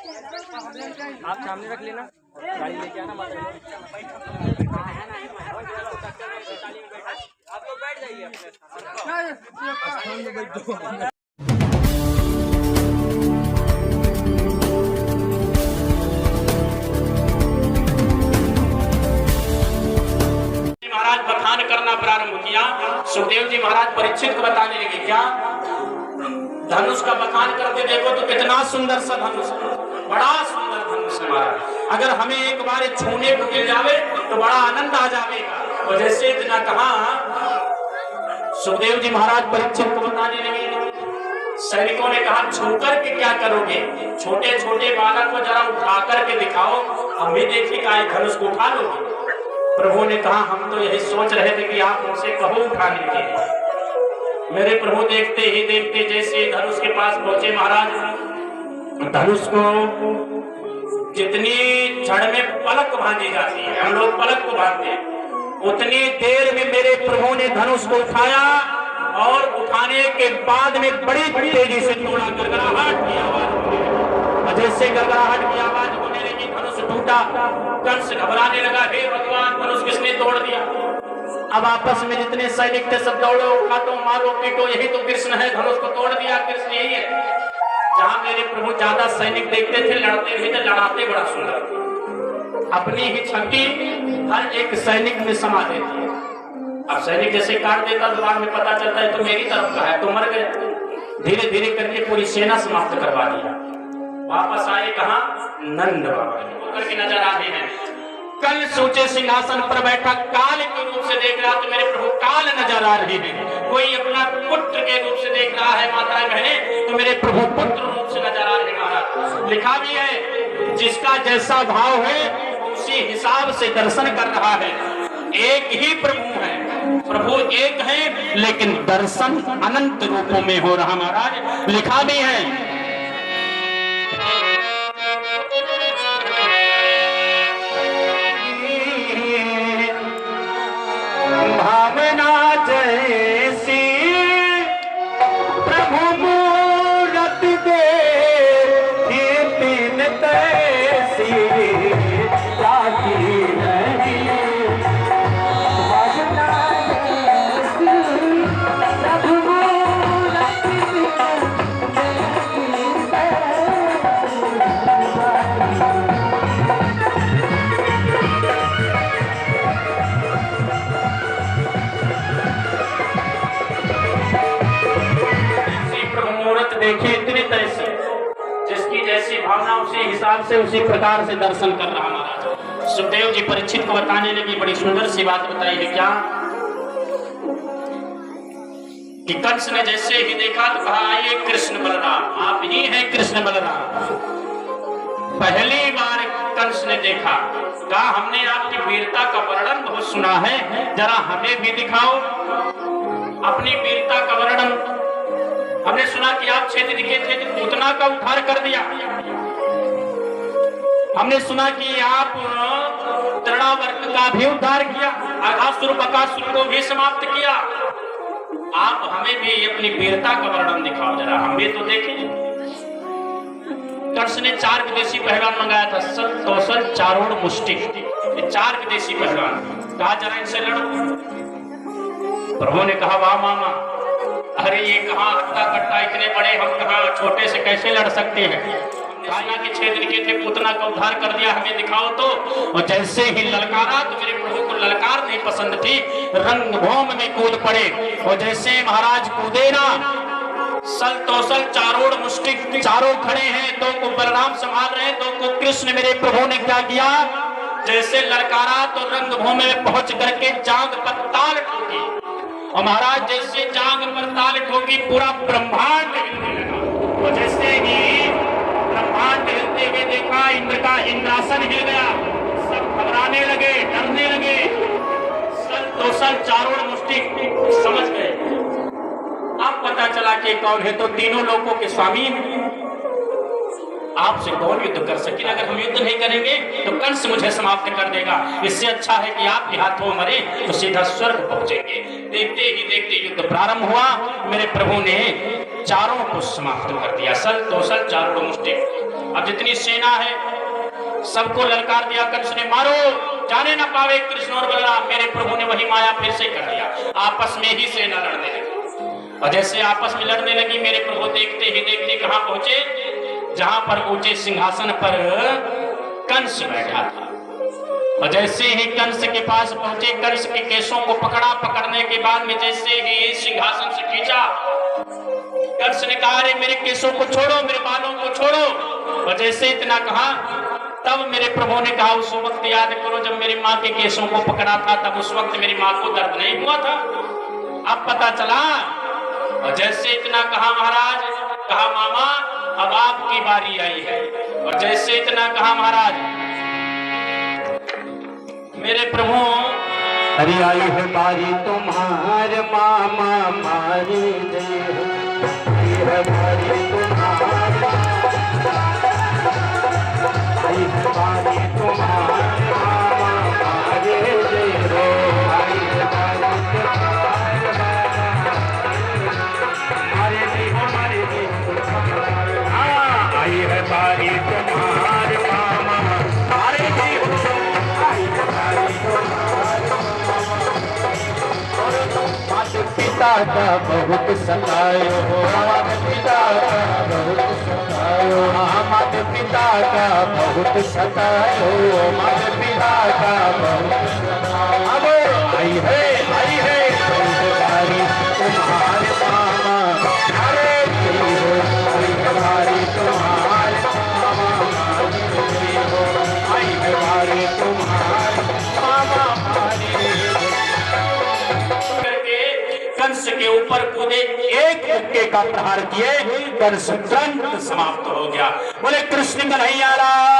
आप सामने रख लेना, गाड़ी लेके आना। आप लोग बैठ जाइए अपने। महाराज बखान करना प्रारंभ किया। सुखदेव जी महाराज परीक्षित को बताने लगे, क्या धनुष का बखान करके देखो तो कितना सुंदर सा धनुष, बड़ा सुंदर धनुष है महाराज। अगर हमें एक बार छूने को मिल जावे तो बड़ा आनंद आ जाएगा। और जैसे इतना कहा, सुखदेव जी महाराज परीक्षित को बताने लगे। सैनिकों ने कहा, छू करके क्या करोगे? छोटे छोटे बालक को जरा उठा करके दिखाओ, हम भी देखिएगा धनुष को उठा लोगे। प्रभु ने कहा, हम तो यही सोच रहे थे कि आप उनसे कहो उठाने के। मेरे प्रभु देखते ही देखते जैसे धनुष के पास पहुंचे महाराज, धनुष को जितनी जड़ में पलक बांधी जाती है, हम लोग पलक को बांधते हैं, उतनी देर में मेरे प्रभु ने धनुष को उठाया और उठाने के बाद में बड़ी तेजी से तोड़ा। गड़गड़ाहट की आवाज, जैसे गड़गड़ाहट की आवाज होने लगी, धनुष टूटा। कंस घबराने लगा, हे भगवान, धनुष किसने तोड़ दिया? अब आपस में जितने सैनिक थे सब दौड़ो, काटो, मारो, पीटो, यही तो कृष्ण है, धनुष को तोड़ दिया, कृष्ण यही है। जहां मेरे प्रभु ज्यादा सैनिक देखते थे, लड़ते भी थे, लड़ाते बड़ा सुंदर, अपनी ही छवि हर एक सैनिक में समा देती है। अब सैनिक जैसे काट देता तो बाद में पता चलता है तो मेरी तरफ का है, तो मर गए। धीरे धीरे करके पूरी सेना समाप्त करवा दिया। वापस आए कहा, नंद बाबा करके नजर आते हैं। कल सोचे सिंहासन पर बैठा काल के रूप से देख रहा, तो मेरे प्रभु काल नजर आ रही है। कोई अपना पुत्र के रूप से देख रहा है, माताएं बहनें, तो मेरे प्रभु पुत्र रूप से नजर आ रहे महाराज। लिखा भी है, जिसका जैसा भाव है उसी हिसाब से दर्शन कर रहा है। एक ही प्रभु है, प्रभु एक है, लेकिन दर्शन अनंत रूपों में हो रहा महाराज। लिखा भी है, भावना जैसी प्रभु मूरत दे, तीन तैसी जाती नहीं। भावना जैसी प्रभु मूरत देखिए, इतनी तरह से जिसकी जैसी भावना उसी हिसाब से उसी प्रकार से दर्शन कर रहा महाराज। सुखदेव जी परीक्षित को बताने लगी, बड़ी सुंदर सी बात बताई है, क्या कि कंस ने जैसे ही देखा तो कहा, आइए कृष्ण बलराम, आप ही हैं कृष्ण बलराम। पहली बार कंस ने देखा, कहा, हमने आपकी वीरता का वर्णन बहुत सुना है, जरा हमें भी दिखाओ अपनी वीरता का वर्णन। हमने सुना कि आप क्षेत्र दिखे थे तो पूतना का उद्धार कर दिया। हमने सुना कि आप तृणावर्त का भी उद्धार किया, अघासुर बकासुर को भी समाप्त किया। आप हमें भी अपनी वीरता का वर्णन दिखाओ जरा, हम भी तो देखें। कंस ने 4 विदेशी पहलवान मंगाया था, सल, तौसल, चारोड़, मुष्टिक, ये 4 विदेशी पहलवान। कहा, जरा इनसे लड़ो। प्रभु ने कहा, वाह मामा, अरे ये कहाँ हट्टा कट्टा, इतने बड़े हम कहाँ छोटे से कैसे लड़ सकते हैं? कान्हा के छेद के थे, पूतना का उद्धार कर दिया, हमें दिखाओ तो। और जैसे ही ललकारा तो मेरे प्रभु को ललकार नहीं पसंद थी, रंग भौम में कूद पड़े। और जैसे महाराज कूदे ना, सल, तौसल, चारोड़, मुष्टिक चारों खड़े हैं, 2 को बलराम संभाल रहे हैं, 2 को कृष्ण। मेरे प्रभु ने क्या किया, जैसे ललकारा तो रंग भौम में पहुंच करके जांग पर ताल ठोकी। और महाराज जैसे जांग पर ताल ठोकी, पूरा ब्रह्मांड हिलने लगा। और जैसे ही ब्रह्मांड हिलते हुए देखा, इंद्र का इंद्रासन हिल गया, सब घबराने लगे, डरने लगे। सल, तौसल, चारोड़, मुष्टिक समझ गए। अब पता चला कि कौन है, तो तीनों लोगों के स्वामी हैं। आपसे कौन युद्ध कर सके? अगर हम युद्ध नहीं करेंगे तो कंस मुझे समाप्त कर देगा। इससे अच्छा है कि आपके हाथों मरे तो सीधा स्वर्ग पहुंचेंगे। देखते ही देखते युद्ध प्रारंभ हुआ। मेरे प्रभु ने चारों को समाप्त कर दिया, सल, तौसल, चारों मुष्टिक। अब जितनी सेना है सबको ललकार दिया कंस ने, मारो, जाने ना पावे कृष्ण और बलराम। मेरे प्रभु ने वही माया फिर से कर दिया, आपस में ही सेना लड़ने लगी। और जैसे आपस में लड़ने लगी, मेरे प्रभु देखते ही देखते कहां पहुंचे, जहां पर ऊंचे सिंहासन पर कंस बैठा था। और जैसे ही कंस के पास पहुंचे, कंस के केसों को पकड़ा, पकड़ने के बाद में जैसे ही सिंहासन से खींचा, कंस ने कहा, अरे मेरे केसों को छोड़ो, मेरे बालों को छोड़ो। और जैसे इतना कहा, तब मेरे प्रभु ने कहा, उस वक्त याद करो जब मेरी माँ के केसों को पकड़ा था, तब उस वक्त मेरी माँ को दर्द नहीं हुआ था, अब पता चला। और जैसे इतना कहा महाराज, कहा मामा अब आपकी बारी आई है। और जैसे इतना कहा महाराज, मेरे प्रभु, अरे आई है बारी तुम्हारे मामा मारी दे, है बारी तुम्हारे, आई है बारी तुम्हारे मामा मारी दे रो, आई है बारी तुम्हारे मारे दे, हमारे दे, आई है बारी तुम्हारे मामा मारे दे, आई है बारी माता पिता का बहुत सतायो, माता पिता का बहुत सतायो, माता पिता का बहुत सतायो, माता पिता का बहुत सतायो। अब आई है बारी तुम्हारे मामा, अरे आई है बारी तुम्हारे मामा, आई है बारी तुम्हारे मामा मारी। कंस के ऊपर कूदे, एक मुक्के का प्रहार किए, कंस तुरंत समाप्त हो गया। बोले कृष्ण कन्हैया लाल।